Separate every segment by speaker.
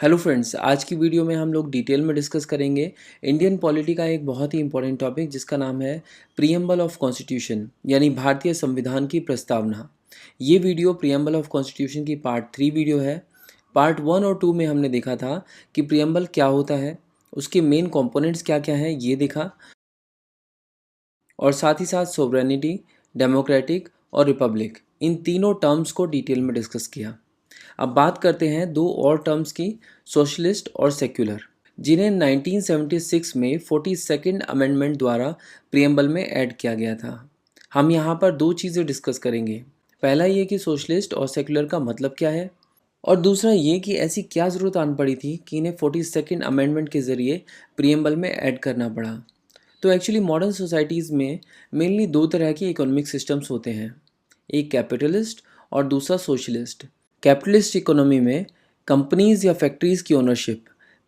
Speaker 1: Hello friends, आज की video में हम लोग डिटेल में डिस्कस करेंगे इंडियन पॉलिटी का एक बहुत ही इंपॉर्टेंट टॉपिक जिसका नाम है प्रीएम्बल ऑफ कॉन्स्टिट्यूशन यानी भारतीय संविधान की प्रस्तावना। ये वीडियो प्रीएम्बल ऑफ कॉन्स्टिट्यूशन की पार्ट 3 वीडियो है। पार्ट 1 और 2 में हमने देखा था कि प्रीएम्बल क्या होता है, उसके मेन कंपोनेंट्स क्या क्या हैं ये देखा, और साथ ही साथ सोवरेनिटी, डेमोक्रेटिक और रिपब्लिक, इन तीनों टर्म्स को डिटेल में डिस्कस किया। अब बात करते हैं दो और टर्म्स की, सोशलिस्ट और सेक्युलर, जिन्हें 1976 में 42nd अमेंडमेंट द्वारा प्रियम्बल में ऐड किया गया था। हम यहाँ पर दो चीज़ें डिस्कस करेंगे। पहला ये कि सोशलिस्ट और सेक्युलर का मतलब क्या है, और दूसरा ये कि ऐसी क्या ज़रूरत आन पड़ी थी कि इन्हें 42nd अमेंडमेंट के ज़रिए प्रियम्बल में ऐड करना पड़ा। तो एक्चुअली मॉडर्न सोसाइटीज़ में मेनली दो तरह के इकोनॉमिक सिस्टम्स होते हैं, एक कैपिटलिस्ट और दूसरा सोशलिस्ट। कैपिटलिस्ट इकोनॉमी में कंपनीज या फैक्ट्रीज़ की ओनरशिप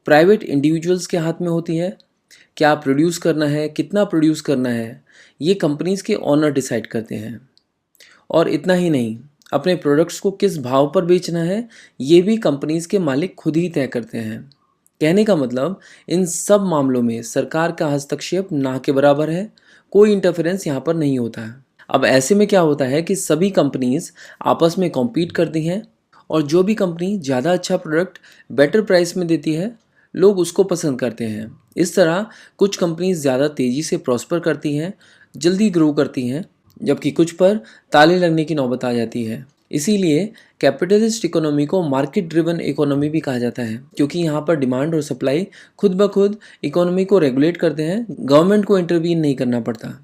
Speaker 1: प्राइवेट इंडिविजुअल्स के हाथ में होती है। क्या प्रोड्यूस करना है, कितना प्रोड्यूस करना है, ये कंपनीज़ के ओनर डिसाइड करते हैं। और इतना ही नहीं, अपने प्रोडक्ट्स को किस भाव पर बेचना है ये भी कंपनीज़ के मालिक खुद ही तय करते हैं। कहने का मतलब इन सब मामलों में सरकार का हस्तक्षेप ना के बराबर है, कोई इंटरफेरेंस यहाँ पर नहीं होता है। अब ऐसे में क्या होता है कि सभी कंपनीज आपस में कॉम्पीट करती हैं और जो भी कंपनी ज़्यादा अच्छा प्रोडक्ट बेटर प्राइस में देती है, लोग उसको पसंद करते हैं। इस तरह कुछ कंपनीज ज़्यादा तेज़ी से प्रॉस्पर करती हैं, जल्दी ग्रो करती हैं, जबकि कुछ पर ताले लगने की नौबत आ जाती है। इसीलिए कैपिटलिस्ट इकोनॉमी को मार्केट ड्रिवन इकोनॉमी भी कहा जाता है, क्योंकि यहाँ पर डिमांड और सप्लाई खुद ब खुद इकोनॉमी को रेगुलेट करते हैं, गवर्नमेंट को इंटरवीन नहीं करना पड़ता।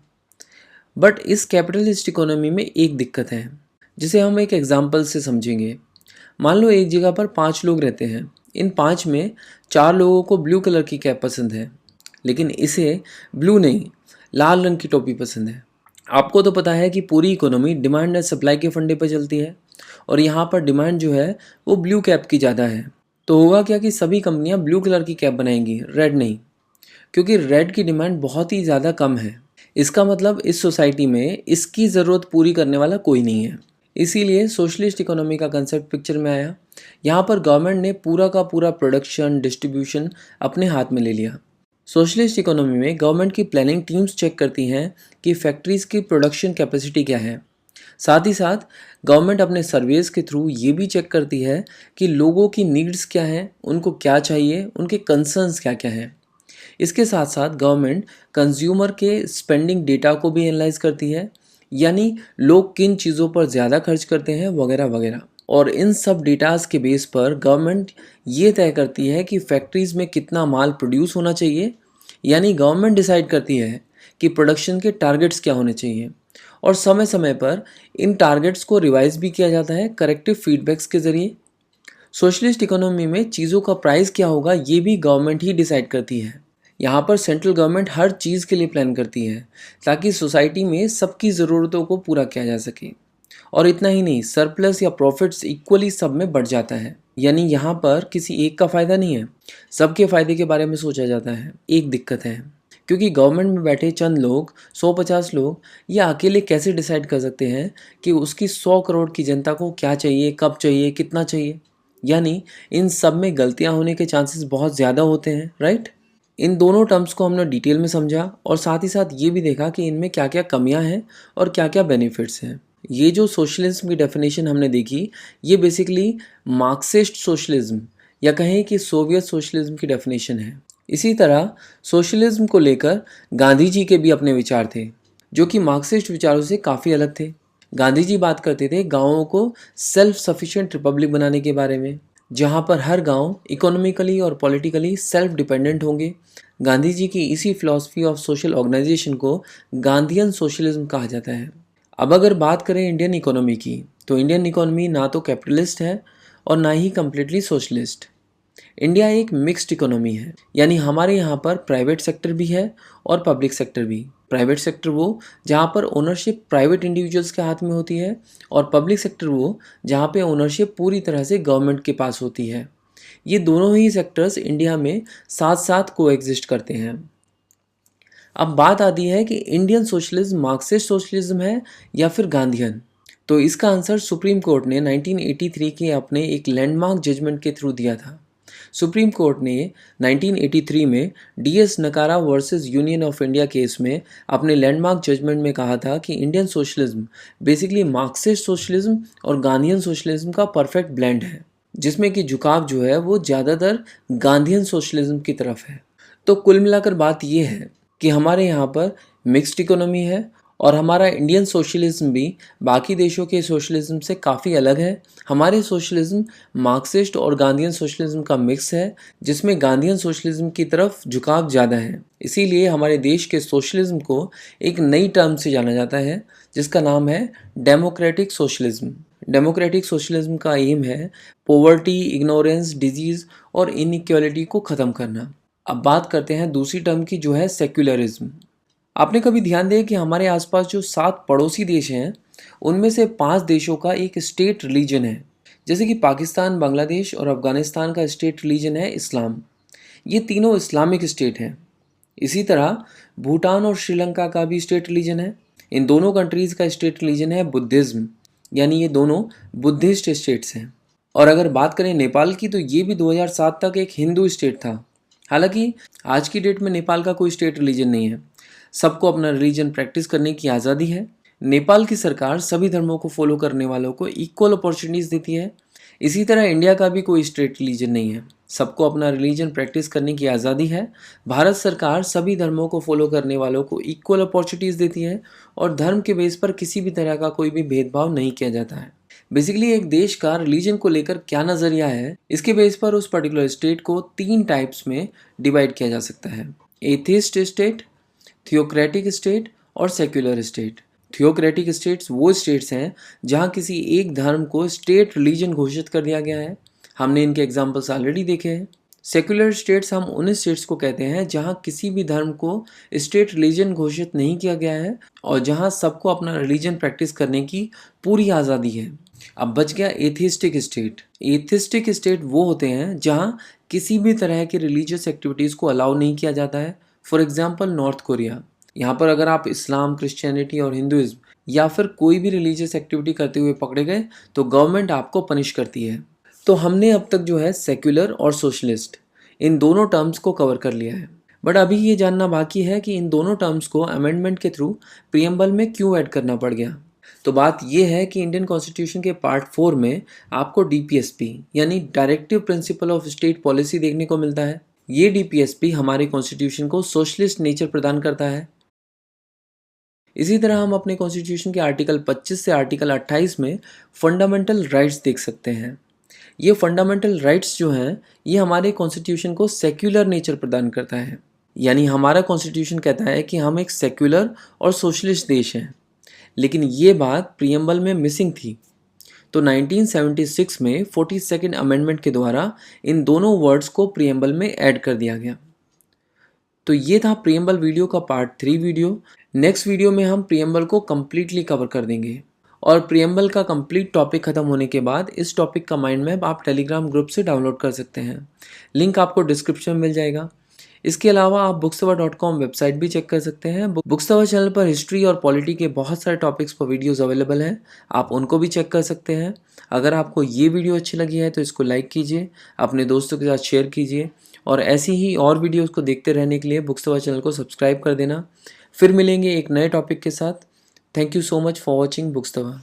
Speaker 1: बट इस कैपिटलिस्ट इकोनॉमी में एक दिक्कत है, जिसे हम एक एग्जाम्पल से समझेंगे। मान लो एक जगह पर 5 लोग रहते हैं। इन 5 में 4 लोगों को ब्लू कलर की कैप पसंद है, लेकिन इसे ब्लू नहीं, लाल रंग की टोपी पसंद है। आपको तो पता है कि पूरी इकोनॉमी डिमांड एंड सप्लाई के फंडे पर चलती है, और यहाँ पर डिमांड जो है वो ब्लू कैप की ज़्यादा है। तो होगा क्या कि सभी कंपनियाँ ब्लू कलर की कैप बनाएंगी, रेड नहीं, क्योंकि रेड की डिमांड बहुत ही ज़्यादा कम है। इसका मतलब इस सोसाइटी में इसकी ज़रूरत पूरी करने वाला कोई नहीं है। इसीलिए सोशलिस्ट इकोनॉमी का कंसेप्ट पिक्चर में आया। यहाँ पर गवर्नमेंट ने पूरा का पूरा प्रोडक्शन डिस्ट्रीब्यूशन अपने हाथ में ले लिया। सोशलिस्ट इकोनॉमी में गवर्नमेंट की प्लानिंग टीम्स चेक करती हैं कि फैक्ट्रीज़ की प्रोडक्शन कैपेसिटी क्या है। साथ ही साथ गवर्नमेंट अपने सर्वेस के थ्रू ये भी चेक करती है कि लोगों की नीड्स क्या हैं, उनको क्या चाहिए, उनके कंसर्न्स क्या क्या हैं। इसके साथ साथ गवर्नमेंट कंज्यूमर के स्पेंडिंग डेटा को भी एनालाइज करती है, यानी लोग किन चीज़ों पर ज़्यादा खर्च करते हैं वगैरह वगैरह। और इन सब डेटाज के बेस पर गवर्नमेंट ये तय करती है कि फैक्ट्रीज़ में कितना माल प्रोड्यूस होना चाहिए, यानी गवर्नमेंट डिसाइड करती है कि प्रोडक्शन के टारगेट्स क्या होने चाहिए। और समय समय पर इन टारगेट्स को रिवाइज भी किया जाता है करेक्टिव फीडबैक्स के ज़रिए। सोशलिस्ट इकोनॉमी में चीज़ों का प्राइस क्या होगा ये भी गवर्नमेंट ही डिसाइड करती है। यहाँ पर सेंट्रल गवर्नमेंट हर चीज़ के लिए प्लान करती है ताकि सोसाइटी में सबकी ज़रूरतों को पूरा किया जा सके। और इतना ही नहीं, सरप्लस या प्रॉफिट्स इक्वली सब में बढ़ जाता है, यानी यहाँ पर किसी एक का फ़ायदा नहीं है, सबके फ़ायदे के बारे में सोचा जाता है। एक दिक्कत है, क्योंकि गवर्नमेंट में बैठे चंद लोग, 150 लोग, ये अकेले कैसे डिसाइड कर सकते हैं कि उसकी 100 करोड़ की जनता को क्या चाहिए, कब चाहिए, कितना चाहिए। यानी इन सब में गलतियाँ होने के चांसेस बहुत ज़्यादा होते हैं, राइट। इन दोनों टर्म्स को हमने डिटेल में समझा और साथ ही साथ ये भी देखा कि इनमें क्या क्या कमियां हैं और क्या क्या बेनिफिट्स हैं। ये जो सोशलिज्म की डेफिनेशन हमने देखी, ये बेसिकली मार्क्सिस्ट सोशलिज्म या कहें कि सोवियत सोशलिज्म की डेफिनेशन है। इसी तरह सोशलिज्म को लेकर गांधी जी के भी अपने विचार थे, जो कि मार्क्सिस्ट विचारों से काफ़ी अलग थे। गांधी जी बात करते थे गाँवों को सेल्फ सफिशिएंट रिपब्लिक बनाने के बारे में, जहाँ पर हर गांव इकोनॉमिकली और पॉलिटिकली सेल्फ डिपेंडेंट होंगे। गांधी जी की इसी फिलॉसफी ऑफ सोशल ऑर्गेनाइजेशन को गांधीयन सोशलिज्म कहा जाता है। अब अगर बात करें इंडियन इकोनॉमी की, तो इंडियन इकोनॉमी ना तो कैपिटलिस्ट है और ना ही कम्प्लीटली सोशलिस्ट। इंडिया एक मिक्स्ड इकोनॉमी है, यानी हमारे यहाँ पर प्राइवेट सेक्टर भी है और पब्लिक सेक्टर भी। प्राइवेट सेक्टर वो जहाँ पर ओनरशिप प्राइवेट इंडिविजुअल्स के हाथ में होती है, और पब्लिक सेक्टर वो जहाँ पे ओनरशिप पूरी तरह से गवर्नमेंट के पास होती है। ये दोनों ही सेक्टर्स इंडिया में साथ साथ कोएग्जिस्ट करते हैं। अब बात आती है कि इंडियन सोशलिज्म मार्क्सिस्ट सोशलिज्म है या फिर गांधीयन। तो इसका आंसर सुप्रीम कोर्ट ने 1983 के अपने एक लैंडमार्क जजमेंट के थ्रू दिया था। सुप्रीम कोर्ट ने 1983 में डीएस नकारा versus union of India case में अपने लैंडमार्क जजमेंट में कहा था कि Indian socialism basically Marxist socialism और गांधीयन सोशलिज्म का परफेक्ट ब्लेंड है, जिसमें कि झुकाव जो है वो ज़्यादातर गांधीयन सोशलिज्म की तरफ है। तो कुल मिलाकर बात यह है कि हमारे यहाँ पर मिक्स्ड इकोनॉमी है और हमारा इंडियन सोशलिज्म भी बाकी देशों के सोशलिज्म से काफ़ी अलग है। हमारे सोशलिज्म मार्क्सिस्ट और गांधीयन सोशलिज्म का मिक्स है, जिसमें गांधीयन सोशलिज्म की तरफ झुकाव ज़्यादा है। इसीलिए हमारे देश के सोशलिज्म को एक नई टर्म से जाना जाता है, जिसका नाम है डेमोक्रेटिक सोशलिज्म। डेमोक्रेटिक सोशलिज्म का एम है पॉवर्टी, इग्नोरेंस, डिजीज़ और इनइक्वालिटी को ख़त्म करना। अब बात करते हैं दूसरी टर्म की, जो है सेक्युलरिज्म। आपने कभी ध्यान दिया कि हमारे आसपास जो 7 पड़ोसी देश हैं, उनमें से 5 देशों का एक स्टेट रिलीजन है। जैसे कि पाकिस्तान, बांग्लादेश और अफगानिस्तान का स्टेट रिलीजन है इस्लाम। ये तीनों इस्लामिक स्टेट हैं। इसी तरह भूटान और श्रीलंका का भी स्टेट रिलीजन है। इन दोनों कंट्रीज़ का स्टेट रिलीजन है बुद्धिज़्म, यानी ये दोनों बुद्धिस्ट स्टेट्स हैं। और अगर बात करें नेपाल की, तो ये भी 2007 तक एक हिंदू स्टेट था। हालांकि आज की डेट में नेपाल का कोई स्टेट रिलीजन नहीं है। सबको अपना रिलीजन प्रैक्टिस करने की आज़ादी है। नेपाल की सरकार सभी धर्मों को फॉलो करने वालों को इक्वल अपॉर्चुनिटीज़ देती है। इसी तरह इंडिया का भी कोई स्टेट रिलीजन नहीं है। सबको अपना रिलीजन प्रैक्टिस करने की आज़ादी है। भारत सरकार सभी धर्मों को फॉलो करने वालों को इक्वल अपॉर्चुनिटीज़ देती है और धर्म के बेस पर किसी भी तरह का कोई भी भेदभाव नहीं किया जाता है। बेसिकली एक देश का रिलीजन को लेकर क्या नज़रिया है, इसके बेस पर उस पर्टिकुलर स्टेट को 3 टाइप्स में डिवाइड किया जा सकता है: एथिस्ट स्टेट, थियोक्रेटिक स्टेट और सेक्युलर स्टेट। थियोक्रेटिक स्टेट्स वो स्टेट्स हैं जहाँ किसी एक धर्म को स्टेट रिलीजन घोषित कर दिया गया है। हमने इनके एग्जाम्पल्स ऑलरेडी देखे हैं। सेक्युलर स्टेट्स हम उन स्टेट्स को कहते हैं जहाँ किसी भी धर्म को स्टेट रिलीजन घोषित नहीं किया गया है और जहाँ सबको अपना रिलीजन प्रैक्टिस करने की पूरी आज़ादी है। अब बच गया एथिस्टिक स्टेट। एथिस्टिक स्टेट वो होते हैं जहाँ किसी भी तरह की रिलीजियस एक्टिविटीज़ को अलाउ नहीं किया जाता है। For example north Korea. यहाँ पर अगर आप इस्लाम, क्रिश्चियनिटी और हिंदुइज्म या फिर कोई भी रिलीजियस एक्टिविटी करते हुए पकड़े गए तो गवर्नमेंट आपको पनिश करती है। तो हमने अब तक जो है सेक्युलर और सोशलिस्ट इन दोनों टर्म्स को कवर कर लिया है। बट अभी ये जानना बाकी है कि इन दोनों टर्म्स को अमेंडमेंट के थ्रू प्रीएम्बल में क्यों ऐड करना पड़ गया। तो बात यह है कि इंडियन कॉन्स्टिट्यूशन के पार्ट 4 में आपको डीपीएसपी यानी directive principle of state policy देखने को मिलता है। ये डीपीएसपी हमारे कॉन्स्टिट्यूशन को सोशलिस्ट नेचर प्रदान करता है। इसी तरह हम अपने कॉन्स्टिट्यूशन के आर्टिकल 25 से आर्टिकल 28 में फंडामेंटल राइट्स देख सकते हैं। ये फंडामेंटल राइट्स जो हैं, ये हमारे कॉन्स्टिट्यूशन को सेक्युलर नेचर प्रदान करता है। यानी हमारा कॉन्स्टिट्यूशन कहता है कि हम एक सेक्युलर और सोशलिस्ट देश हैं, लेकिन ये बात प्रीएम्बल में मिसिंग थी। तो 1976 में 42nd अमेंडमेंट के द्वारा इन दोनों वर्ड्स को प्रीएम्बल में ऐड कर दिया गया। तो ये था प्रीएम्बल वीडियो का पार्ट 3 वीडियो। नेक्स्ट वीडियो में हम प्रीएम्बल को कम्प्लीटली कवर कर देंगे और प्रीएम्बल का कंप्लीट टॉपिक खत्म होने के बाद इस टॉपिक का माइंड मैप आप टेलीग्राम ग्रुप से डाउनलोड कर सकते हैं। लिंक आपको डिस्क्रिप्शन में मिल जाएगा। इसके अलावा आप bookstava.com वेबसाइट भी चेक कर सकते हैं। बुक्सतवा चैनल पर हिस्ट्री और पॉलिटी के बहुत सारे टॉपिक्स पर वीडियोस अवेलेबल हैं, आप उनको भी चेक कर सकते हैं। अगर आपको ये वीडियो अच्छी लगी है तो इसको लाइक कीजिए, अपने दोस्तों के साथ शेयर कीजिए और ऐसी ही और वीडियोस को देखते रहने के लिए बुक्सतवा चैनल को सब्सक्राइब कर देना। फिर मिलेंगे एक नए टॉपिक के साथ। Thank you so much for watching बुक्सतवा।